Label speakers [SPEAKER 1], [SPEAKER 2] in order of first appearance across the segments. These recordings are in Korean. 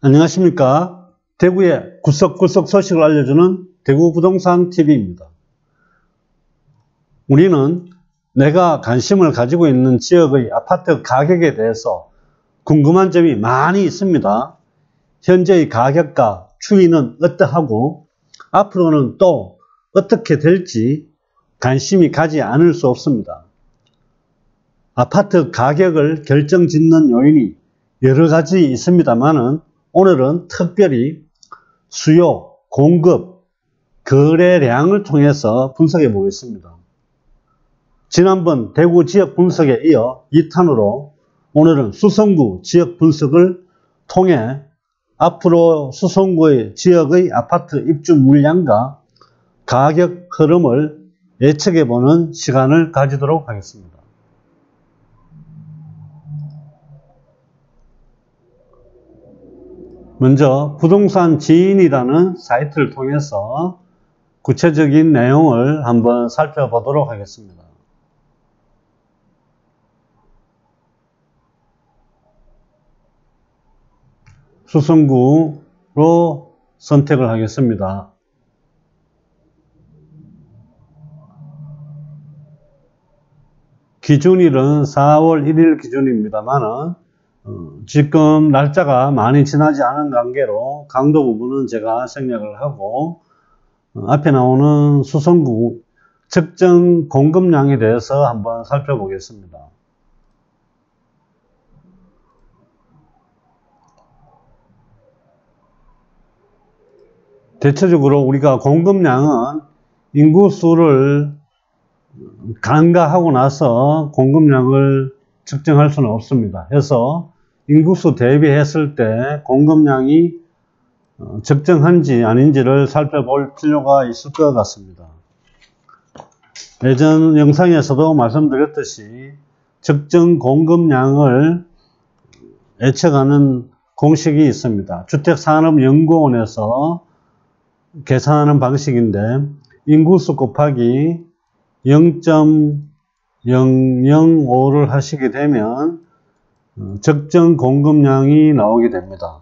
[SPEAKER 1] 안녕하십니까. 대구의 구석구석 소식을 알려주는 대구부동산TV입니다. 우리는 내가 관심을 가지고 있는 지역의 아파트 가격에 대해서 궁금한 점이 많이 있습니다. 현재의 가격과 추이는 어떠하고 앞으로는 또 어떻게 될지 관심이 가지 않을 수 없습니다. 아파트 가격을 결정짓는 요인이 여러 가지 있습니다만은 오늘은 특별히 수요, 공급, 거래량을 통해서 분석해 보겠습니다. 지난번 대구 지역 분석에 이어 2탄으로 오늘은 수성구 지역 분석을 통해 앞으로 수성구의 지역의 아파트 입주 물량과 가격 흐름을 예측해 보는 시간을 가지도록 하겠습니다. 먼저 부동산 지인이라는 사이트를 통해서 구체적인 내용을 한번 살펴보도록 하겠습니다. 수성구로 선택을 하겠습니다. 기준일은 4월 1일 기준입니다만은 지금 날짜가 많이 지나지 않은 관계로 강도 부분은 제가 생략을 하고 앞에 나오는 수성구 적정 공급량에 대해서 한번 살펴보겠습니다. 대체적으로 우리가 공급량은 인구수를 간과하고 나서 공급량을 측정할 수는 없습니다. 해서 인구수 대비했을 때 공급량이 적정한지 아닌지를 살펴볼 필요가 있을 것 같습니다. 예전 영상에서도 말씀드렸듯이 적정 공급량을 예측하는 공식이 있습니다. 주택산업연구원에서 계산하는 방식인데 인구수 곱하기 0.005를 하시게 되면 적정 공급량이 나오게 됩니다.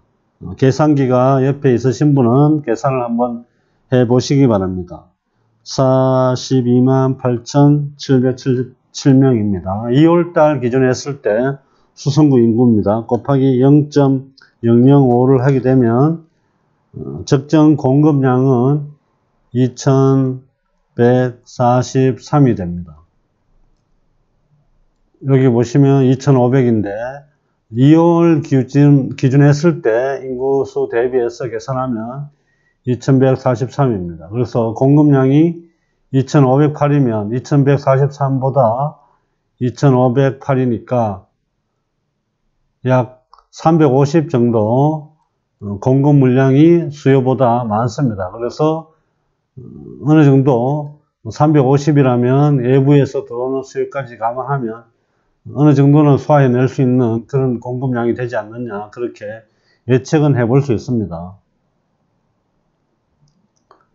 [SPEAKER 1] 계산기가 옆에 있으신 분은 계산을 한번 해 보시기 바랍니다. 428,777명입니다. 2월달 기준에 했을 때 수성구 인구입니다. 곱하기 0.005를 하게 되면 적정 공급량은 2143이 됩니다. 여기 보시면 2500인데 2월 기준 했을 때 인구수 대비해서 계산하면 2143입니다. 그래서 공급량이 2508이면 2143보다 2508이니까 약 350 정도 공급 물량이 수요보다 많습니다. 그래서 어느 정도 350이라면 외부에서 들어오는 수요까지 감안하면 어느 정도는 소화해낼 수 있는 그런 공급량이 되지 않느냐, 그렇게 예측은 해볼 수 있습니다.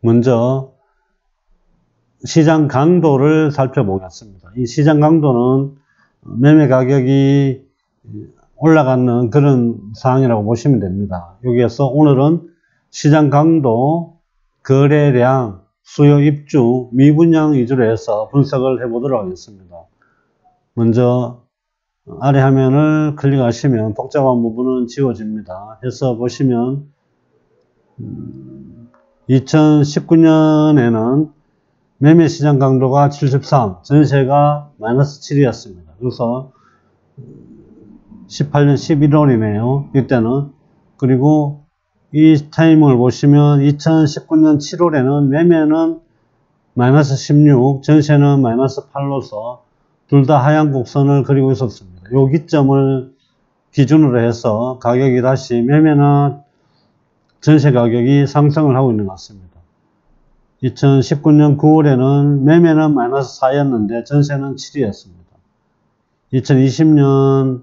[SPEAKER 1] 먼저 시장 강도를 살펴보겠습니다. 이 시장 강도는 매매 가격이 올라가는 그런 상황이라고 보시면 됩니다. 여기에서 오늘은 시장 강도, 거래량, 수요 입주, 미분양 위주로 해서 분석을 해보도록 하겠습니다. 먼저 아래 화면을 클릭하시면 복잡한 부분은 지워집니다. 해서 보시면 2019년에는 매매 시장 강도가 73, 전세가 마이너스 7이었습니다. 그래서 18년 11월이네요. 이때는. 그리고 이 타이밍을 보시면 2019년 7월에는 매매는 마이너스 16, 전세는 마이너스 8로서 둘 다 하향 곡선을 그리고 있었습니다. 이 기점을 기준으로 해서 가격이 다시 매매나 전세 가격이 상승을 하고 있는 것 같습니다. 2019년 9월에는 매매는 마이너스 4였는데 전세는 7이었습니다. 2020년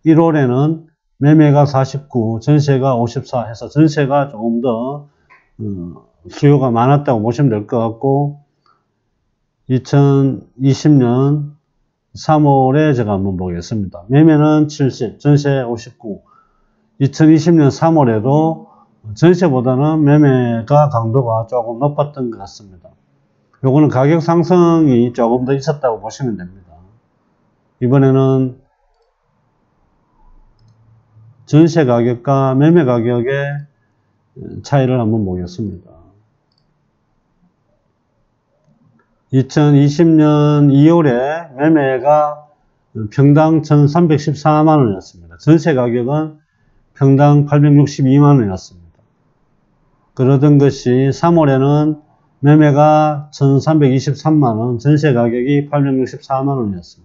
[SPEAKER 1] 1월에는 매매가 49, 전세가 54 해서 전세가 조금 더 수요가 많았다고 보시면 될 것 같고 2020년 3월에 제가 한번 보겠습니다. 매매는 70, 전세 59. 2020년 3월에도 전세보다는 매매가 강도가 조금 높았던 것 같습니다. 요거는 가격 상승이 조금 더 있었다고 보시면 됩니다. 이번에는 전세 가격과 매매 가격의 차이를 한번 보겠습니다. 2020년 2월에 매매가 평당 1,314만원이었습니다. 전세 가격은 평당 862만원이었습니다. 그러던 것이 3월에는 매매가 1,323만원, 전세 가격이 864만원이었습니다.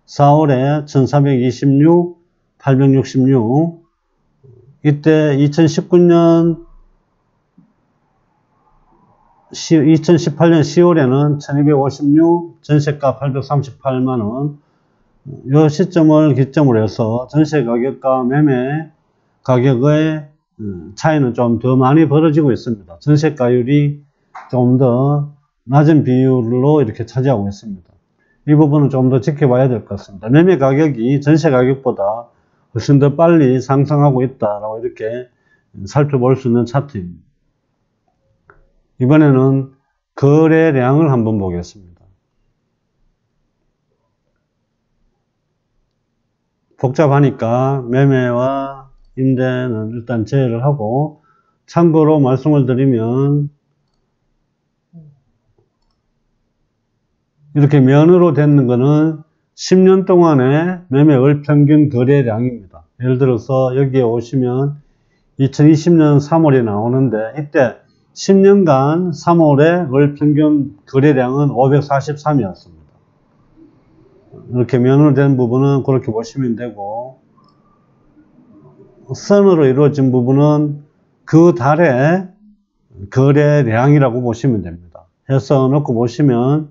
[SPEAKER 1] 4월에 1,426, 866, 이때 2018년 10월에는 1256, 전세가 838만원, 이 시점을 기점으로 해서 전세 가격과 매매 가격의 차이는 좀 더 많이 벌어지고 있습니다. 전세가율이 좀 더 낮은 비율로 이렇게 차지하고 있습니다. 이 부분은 좀 더 지켜봐야 될 것 같습니다. 매매 가격이 전세 가격보다 훨씬 더 빨리 상승하고 있다라고 이렇게 살펴볼 수 있는 차트입니다. 이번에는 거래량을 한번 보겠습니다. 복잡하니까 매매와 임대는 일단 제외를 하고, 참고로 말씀을 드리면 이렇게 면으로 되는 거는 10년 동안의 매매 월 평균 거래량입니다. 예를 들어서 여기에 오시면 2020년 3월이 나오는데, 이때 10년간 3월의 월 평균 거래량은 543이었습니다. 이렇게 면으로 된 부분은 그렇게 보시면 되고, 선으로 이루어진 부분은 그 달의 거래량이라고 보시면 됩니다. 해서 놓고 보시면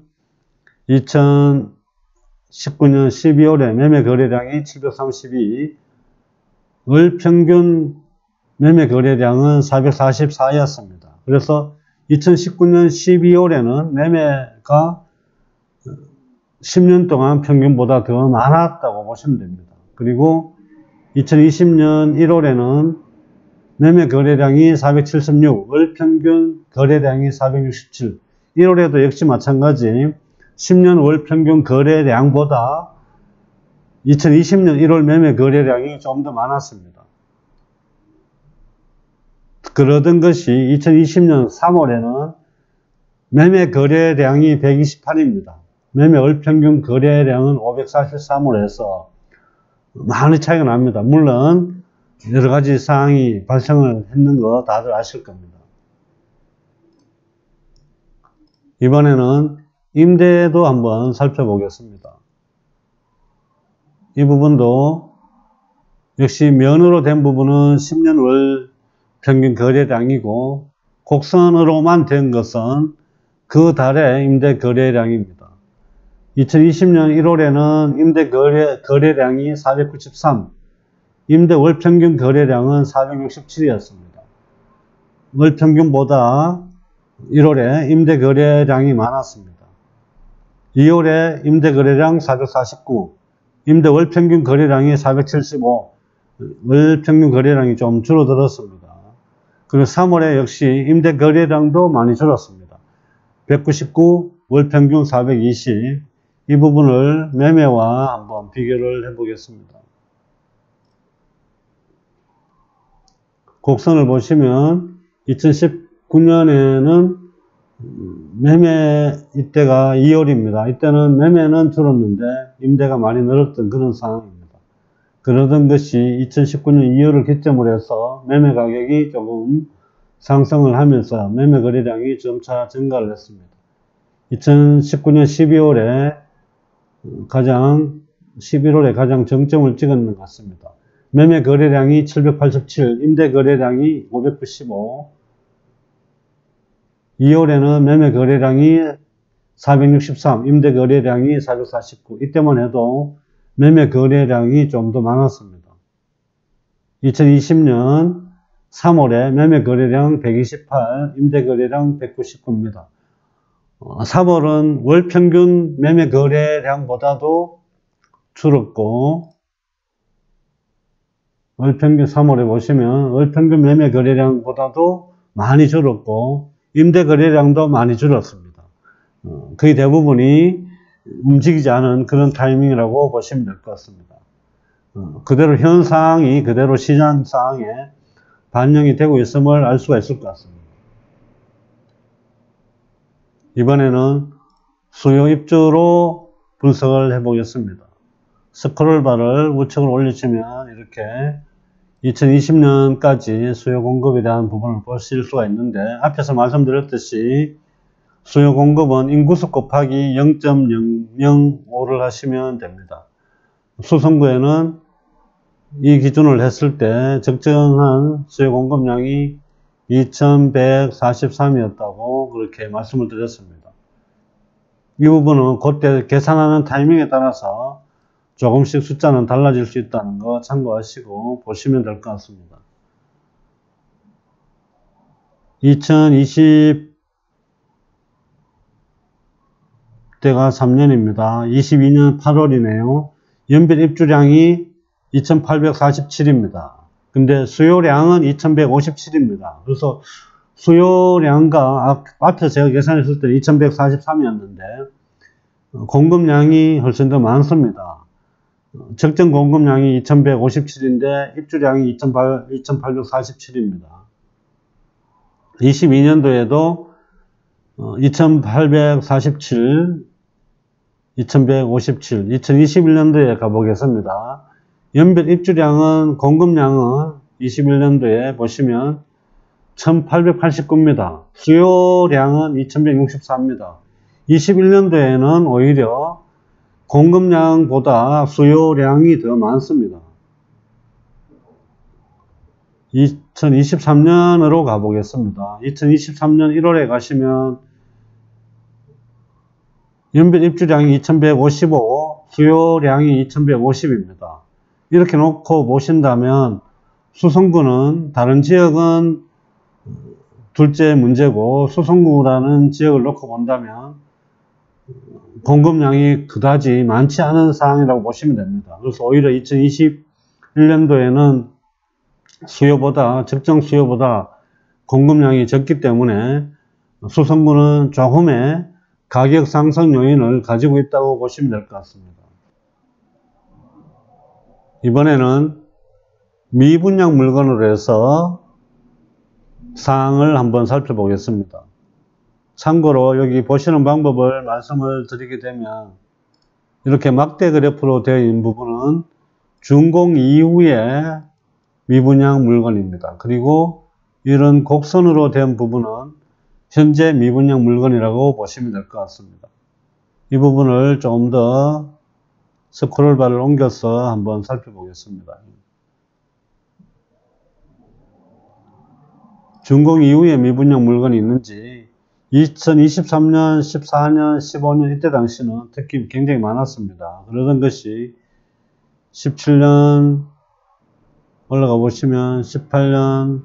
[SPEAKER 1] 2019년 12월에 매매 거래량이 732, 월 평균 매매 거래량은 444였습니다. 그래서 2019년 12월에는 매매가 10년 동안 평균보다 더 많았다고 보시면 됩니다. 그리고 2020년 1월에는 매매 거래량이 476, 월 평균 거래량이 467, 1월에도 역시 마찬가지 10년 월 평균 거래량보다 2020년 1월 매매 거래량이 좀 더 많았습니다. 그러던 것이 2020년 3월에는 매매 거래량이 128입니다. 매매 월 평균 거래량은 543으로 해서 많이 차이가 납니다. 물론 여러 가지 사항이 발생을 했는 거 다들 아실 겁니다. 이번에는 임대도 한번 살펴보겠습니다. 이 부분도 역시 면으로 된 부분은 10년 월 평균 거래량이고, 곡선으로만 된 것은 그 달의 임대 거래량입니다. 2020년 1월에는 임대 거래량이 493, 임대 월 평균 거래량은 467이었습니다. 월 평균보다 1월에 임대 거래량이 많았습니다. 2월에 임대 거래량 449, 임대 월 평균 거래량이 475, 월 평균 거래량이 좀 줄어들었습니다. 그리고 3월에 역시 임대 거래량도 많이 줄었습니다. 199, 월 평균 420, 이 부분을 매매와 한번 비교를 해보겠습니다. 곡선을 보시면 2019년에는 매매 이때가 2월입니다. 이때는 매매는 줄었는데 임대가 많이 늘었던 그런 상황입니다. 그러던 것이 2019년 2월을 기점으로 해서 매매 가격이 조금 상승을 하면서 매매 거래량이 점차 증가를 했습니다. 2019년 12월에 11월에 가장 정점을 찍었는 것 같습니다. 매매 거래량이 787, 임대 거래량이 595, 2월에는 매매 거래량이 463, 임대 거래량이 449, 이때만 해도 매매 거래량이 좀 더 많았습니다. 2020년 3월에 매매 거래량 128, 임대 거래량 199입니다. 3월은 월 평균 매매 거래량보다도 줄었고, 월평균 3월에 보시면 월평균 매매 거래량보다도 많이 줄었고 임대 거래량도 많이 줄었습니다. 거의 대부분이 움직이지 않은 그런 타이밍이라고 보시면 될 것 같습니다. 그대로 현상이 그대로 시장 상황에 반영이 되고 있음을 알 수가 있을 것 같습니다. 이번에는 수요 입주로 분석을 해보겠습니다. 스크롤바를 우측으로 올리시면 이렇게 2020년까지 수요 공급에 대한 부분을 보실 수가 있는데, 앞에서 말씀드렸듯이 수요 공급은 인구수 곱하기 0.005를 하시면 됩니다. 수성구에는 이 기준을 했을 때 적정한 수요 공급량이 2143이었다고 그렇게 말씀을 드렸습니다. 이 부분은 그때 계산하는 타이밍에 따라서 조금씩 숫자는 달라질 수 있다는 거 참고하시고 보시면 될 것 같습니다. 2020대가 3년입니다. 22년 8월이네요. 연별 입주량이 2847입니다. 근데 수요량은 2157입니다. 그래서 수요량과 앞에서 제가 계산했을 때 2143이었는데 공급량이 훨씬 더 많습니다. 적정 공급량이 2157인데 입주량이 2847입니다. 22년도에도 2847, 2157, 2021년도에 가보겠습니다. 연별 입주량은, 공급량은 21년도에 보시면 1889입니다. 수요량은 2164입니다. 21년도에는 오히려 공급량보다 수요량이 더 많습니다. 2023년으로 가보겠습니다. 2023년 1월에 가시면 연별 입주량이 2155, 수요량이 2150입니다. 이렇게 놓고 보신다면 수성구는, 다른 지역은 둘째 문제고 수성구라는 지역을 놓고 본다면 공급량이 그다지 많지 않은 상황이라고 보시면 됩니다. 그래서 오히려 2021년도에는 적정 수요보다 공급량이 적기 때문에 수성구는 조금의 가격 상승 요인을 가지고 있다고 보시면 될 것 같습니다. 이번에는 미분양 물건으로 해서 사항을 한번 살펴보겠습니다. 참고로 여기 보시는 방법을 말씀을 드리게 되면, 이렇게 막대 그래프로 되어 있는 부분은 준공 이후에 미분양 물건입니다. 그리고 이런 곡선으로 된 부분은 현재 미분양 물건이라고 보시면 될 것 같습니다. 이 부분을 조금 더 스크롤바를 옮겨서 한번 살펴보겠습니다. 준공 이후에 미분양 물건이 있는지 2023년, 14년, 15년 이때 당시는 특히 굉장히 많았습니다. 그러던 것이 17년 올라가 보시면 18년,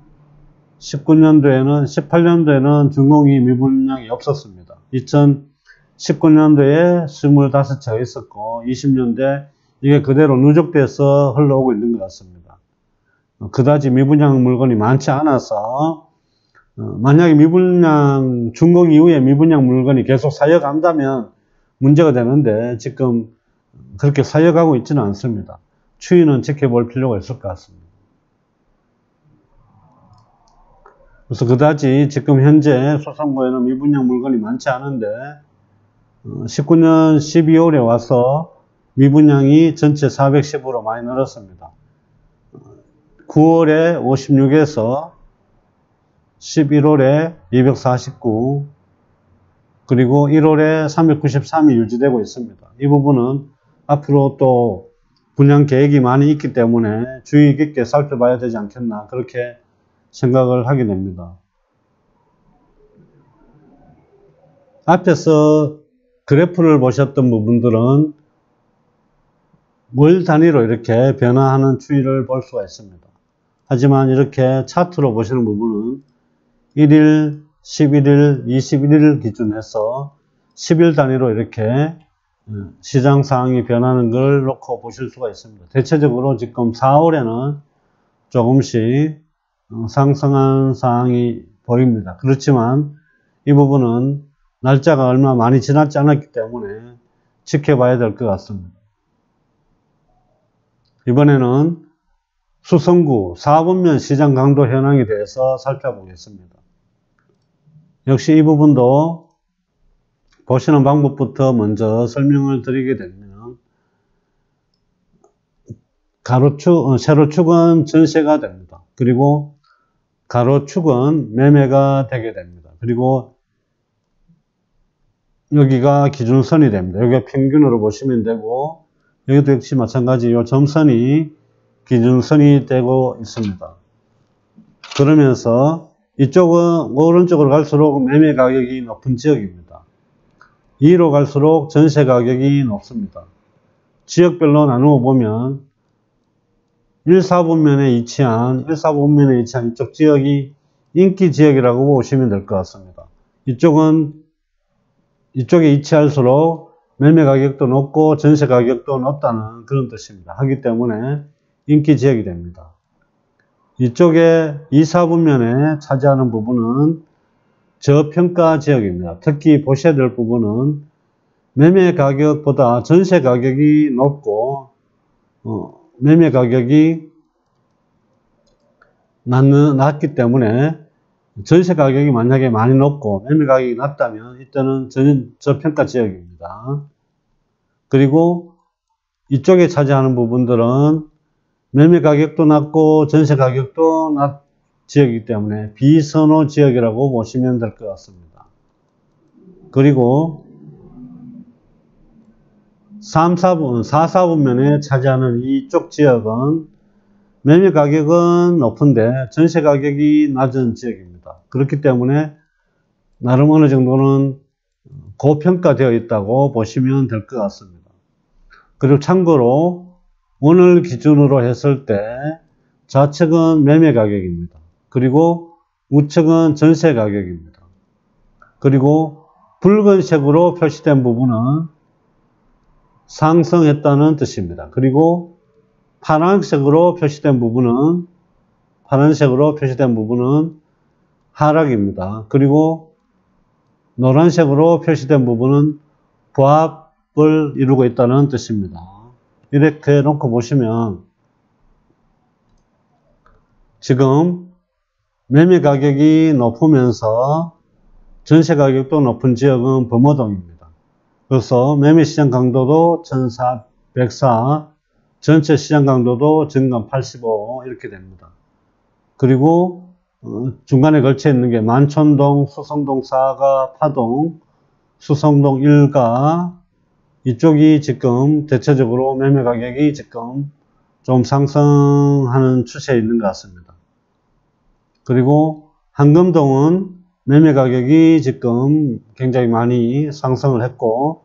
[SPEAKER 1] 18년도에는 준공이 미분양이 없었습니다. 2019년도에 25채가 있었고 20년대 이게 그대로 누적돼서 흘러오고 있는 것 같습니다. 그다지 미분양 물건이 많지 않아서 만약에 준공 이후에 미분양 물건이 계속 사여간다면 문제가 되는데 지금 그렇게 사여가고 있지는 않습니다. 추이는 지켜볼 필요가 있을 것 같습니다. 그래서 그다지 지금 현재 수성구에는 미분양 물건이 많지 않은데 19년 12월에 와서 미분양이 전체 410으로 많이 늘었습니다. 9월에 56에서 11월에 249, 그리고 1월에 393이 유지되고 있습니다. 이 부분은 앞으로 또 분양 계획이 많이 있기 때문에 주의 깊게 살펴봐야 되지 않겠나, 그렇게 생각을 하게 됩니다. 앞에서 그래프를 보셨던 부분들은 월 단위로 이렇게 변화하는 추이를 볼 수가 있습니다. 하지만 이렇게 차트로 보시는 부분은 1일, 11일, 21일 기준해서 10일 단위로 이렇게 시장 상황이 변하는 걸 놓고 보실 수가 있습니다. 대체적으로 지금 4월에는 조금씩 상승한 사항이 보입니다. 그렇지만 이 부분은 날짜가 얼마 많이 지나지 않았기 때문에 지켜봐야 될 것 같습니다. 이번에는 수성구 4분면 시장 강도 현황에 대해서 살펴보겠습니다. 역시 이 부분도 보시는 방법부터 먼저 설명을 드리게 되면, 세로축은 전세가 됩니다. 그리고 가로축은 매매가 되게 됩니다. 그리고 여기가 기준선이 됩니다. 여기가 평균으로 보시면 되고, 여기도 역시 마찬가지 이 점선이 기준선이 되고 있습니다. 그러면서 이쪽은 오른쪽으로 갈수록 매매 가격이 높은 지역입니다. 2로 갈수록 전세 가격이 높습니다. 지역별로 나누어 보면 1, 4분면에 위치한 이쪽 지역이 인기 지역이라고 보시면 될 것 같습니다. 이쪽에 위치할수록 매매 가격도 높고 전세 가격도 높다는 그런 뜻입니다. 하기 때문에 인기 지역이 됩니다. 이쪽에 2, 4분면에 차지하는 부분은 저평가 지역입니다. 특히 보셔야 될 부분은 매매 가격보다 전세 가격이 높고 매매 가격이 낮기 때문에 전세 가격이 만약에 많이 높고 매매 가격이 낮다면 이때는 저평가 지역입니다. 그리고 이쪽에 차지하는 부분들은 매매 가격도 낮고 전세 가격도 낮 지역이기 때문에 비선호 지역이라고 보시면 될 것 같습니다. 그리고 4, 4분면에 차지하는 이쪽 지역은 매매 가격은 높은데 전세 가격이 낮은 지역입니다. 그렇기 때문에 나름 어느 정도는 고평가되어 있다고 보시면 될 것 같습니다. 그리고 참고로 오늘 기준으로 했을 때 좌측은 매매 가격입니다. 그리고 우측은 전세 가격입니다. 그리고 붉은색으로 표시된 부분은 상승했다는 뜻입니다. 그리고 파란색으로 표시된 부분은 하락입니다. 그리고 노란색으로 표시된 부분은 부합을 이루고 있다는 뜻입니다. 이렇게 놓고 보시면 지금 매매 가격이 높으면서 전세 가격도 높은 지역은 범어동입니다. 그래서 매매 시장 강도도 104, 전체 시장 강도도 증감 85 이렇게 됩니다. 그리고 중간에 걸쳐 있는 게 만촌동, 수성동 4가 파동, 수성동 1가 이쪽이 지금 대체적으로 매매 가격이 지금 좀 상승하는 추세에 있는 것 같습니다. 그리고 한금동은 매매 가격이 지금 굉장히 많이 상승을 했고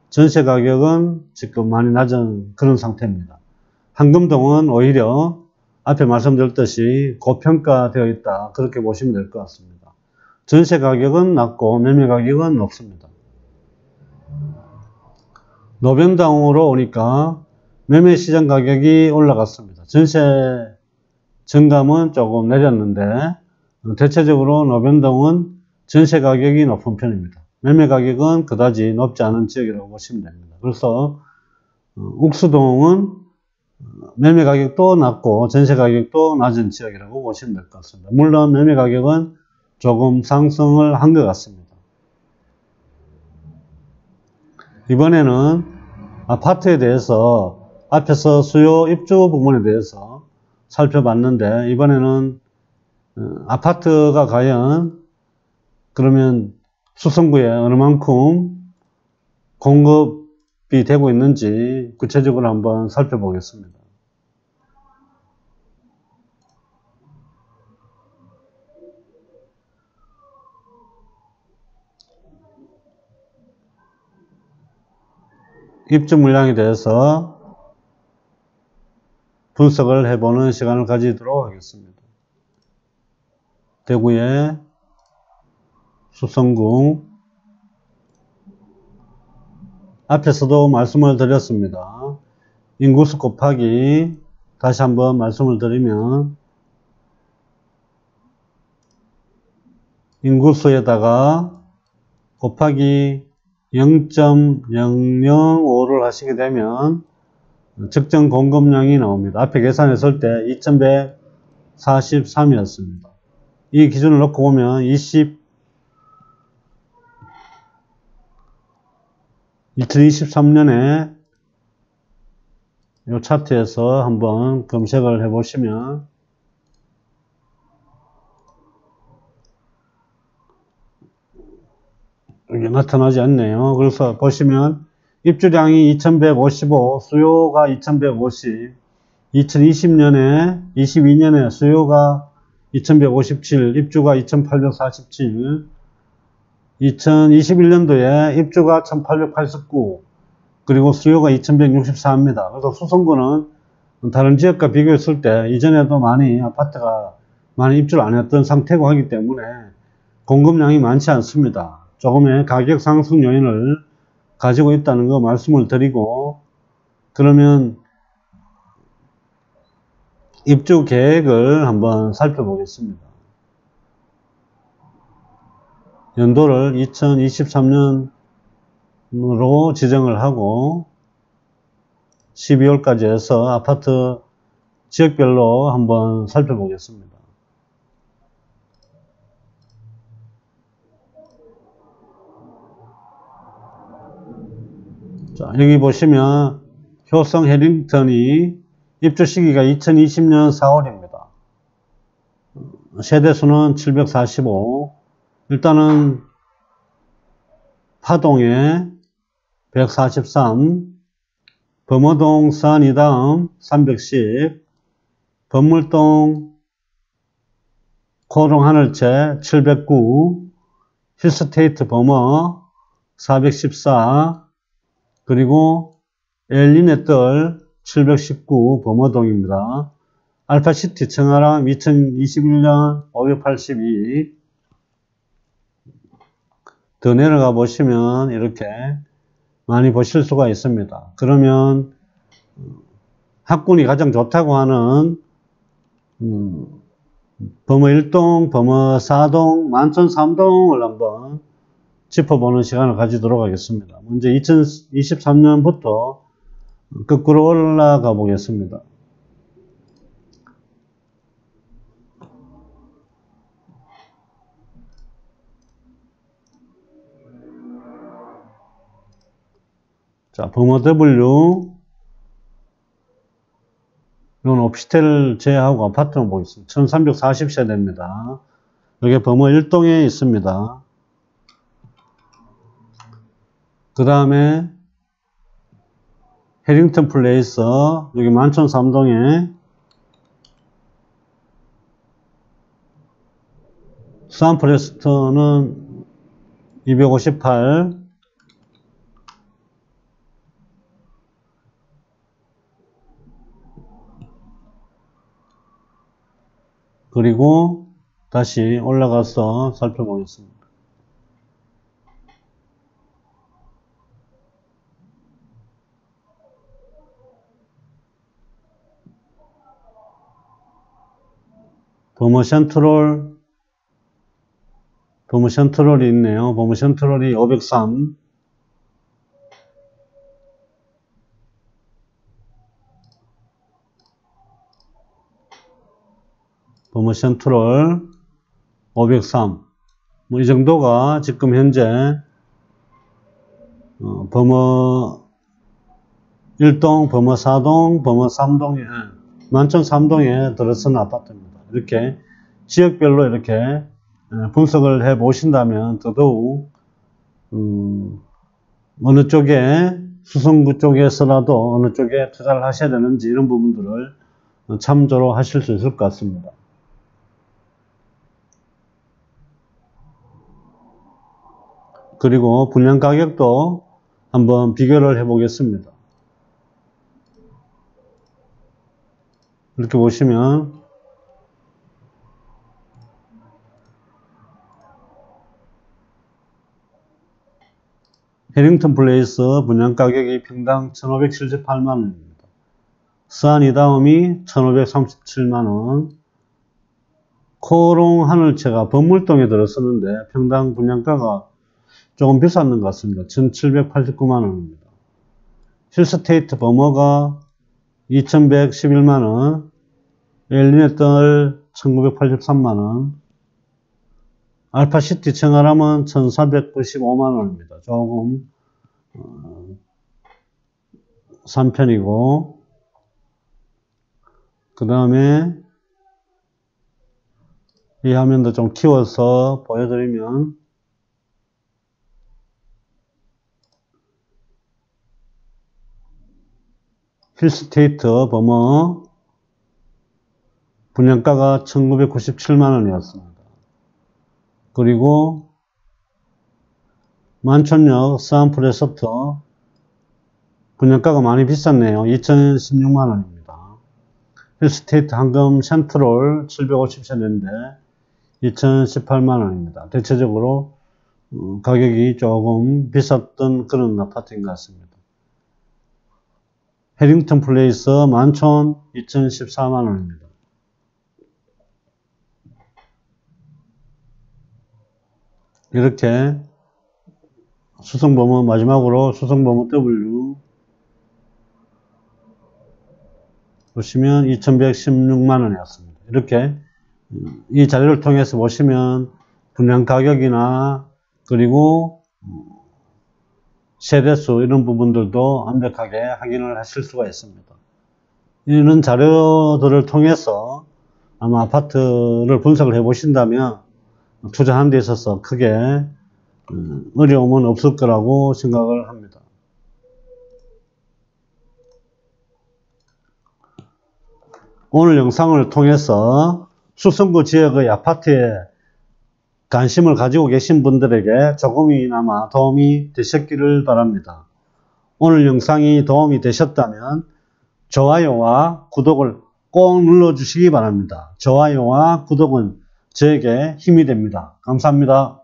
[SPEAKER 1] 전세 가격은 지금 많이 낮은 그런 상태입니다. 한금동은 오히려 앞에 말씀드렸듯이 고평가되어 있다 그렇게 보시면 될 것 같습니다. 전세 가격은 낮고 매매 가격은 높습니다. 노변당으로 오니까 매매 시장 가격이 올라갔습니다. 전세 증감은 조금 내렸는데 대체적으로 노변동은 전세 가격이 높은 편입니다. 매매 가격은 그다지 높지 않은 지역이라고 보시면 됩니다. 그래서 욱수동은 매매 가격도 낮고 전세 가격도 낮은 지역이라고 보시면 될 것 같습니다. 물론 매매 가격은 조금 상승을 한 것 같습니다. 이번에는 아파트에 대해서 앞에서 수요 입주 부분에 대해서 살펴봤는데 이번에는 아파트가 과연 그러면 수성구에 어느 만큼 공급이 되고 있는지 구체적으로 한번 살펴보겠습니다. 입주 물량에 대해서 분석을 해보는 시간을 가지도록 하겠습니다. 대구의 수성구 앞에서도 말씀을 드렸습니다. 인구수 곱하기 다시 한번 말씀을 드리면 인구수에다가 곱하기 0.005를 하시게 되면 적정 공급량이 나옵니다. 앞에 계산했을 때 2143이었습니다. 이 기준을 놓고 보면 2023년에 이 차트에서 한번 검색을 해 보시면 여기 나타나지 않네요. 그래서 보시면 입주량이 2155, 수요가 2150, 2020년에, 22년에 수요가 2157, 입주가 2847, 2021년도에 입주가 1889, 그리고 수요가 2164입니다. 그래서 수성구는 다른 지역과 비교했을 때 이전에도 많이 아파트가 많이 입주를 안 했던 상태고 하기 때문에 공급량이 많지 않습니다. 조금의 가격 상승 요인을 가지고 있다는 거 말씀을 드리고, 그러면 입주 계획을 한번 살펴보겠습니다. 연도를 2023년으로 지정을 하고 12월까지 해서 아파트 지역별로 한번 살펴보겠습니다. 자, 여기 보시면 효성 해링턴이 입주 시기가 2020년 4월입니다. 세대수는 745. 일단은 파동에 143, 범어동 산이 다음 310, 범물동 코롱하늘채 709, 힐스테이트 범어 414, 그리고 엘리네떨 719 범어동입니다. 알파시티 청아람 2021년 582. 더 내려가 보시면 이렇게 많이 보실 수가 있습니다. 그러면 학군이 가장 좋다고 하는 범어 1동, 범어 4동, 만천 3동을 한번 짚어보는 시간을 가지도록 하겠습니다. 먼저 2023년부터 거꾸로 올라가 보겠습니다. 자, 범어 W, 이건 오피스텔 제외하고 아파트만 보겠습니다. 1340세대입니다. 여기 범어 1동에 있습니다. 그 다음에 해링턴 플레이스, 여기 만천 3동에 수안프레스트는 258, 그리고 다시 올라가서 살펴보겠습니다. 범어 센트럴이 있네요. 범어 센트럴이 503, 범어 센트럴 503. 뭐 이 정도가 지금 현재 범어 1동, 범어 4동, 범어 3동에 만천 3동에 들어서는 아파트입니다. 이렇게 지역별로 이렇게 분석을 해 보신다면 더더욱 어느 쪽에 수성구 쪽에서라도 어느 쪽에 투자를 하셔야 되는지 이런 부분들을 참조로 하실 수 있을 것 같습니다. 그리고 분양 가격도 한번 비교를 해 보겠습니다. 이렇게 보시면 해링턴 플레이스 분양 가격이 평당 1578만원입니다. 스안 이다움이 1537만원, 코롱 하늘채가 범물동에 들어서는데 평당 분양가가 조금 비쌌는 것 같습니다. 1789만원입니다. 힐스테이트 범어가 2111만원, 엘리네떨 1983만원, 알파시티 청아람은 1495만원입니다. 조금 싼 편이고, 그 다음에 이 화면도 좀 키워서 보여드리면 힐스테이트 범어 분양가가 1997만원이었습니다. 그리고 만촌역 스암프레소터 분양가가 많이 비쌌네요. 2016만원입니다. 힐스테이트 황금 센트럴 750세대인데 2018만원입니다. 대체적으로 가격이 조금 비쌌던 그런 아파트인 것 같습니다. 해링턴 플레이스 만촌 2014만원입니다. 이렇게 수성범어 마지막으로 수성범어 W 보시면 2116만원이었습니다. 이렇게 이 자료를 통해서 보시면 분양 가격이나 그리고 세대수 이런 부분들도 완벽하게 확인을 하실 수가 있습니다. 이런 자료들을 통해서 아마 아파트를 분석을 해 보신다면 투자하는 데 있어서 크게 어려움은 없을 거라고 생각을 합니다. 오늘 영상을 통해서 수성구 지역의 아파트에 관심을 가지고 계신 분들에게 조금이나마 도움이 되셨기를 바랍니다. 오늘 영상이 도움이 되셨다면 좋아요와 구독을 꼭 눌러주시기 바랍니다. 좋아요와 구독은 저에게 힘이 됩니다. 감사합니다.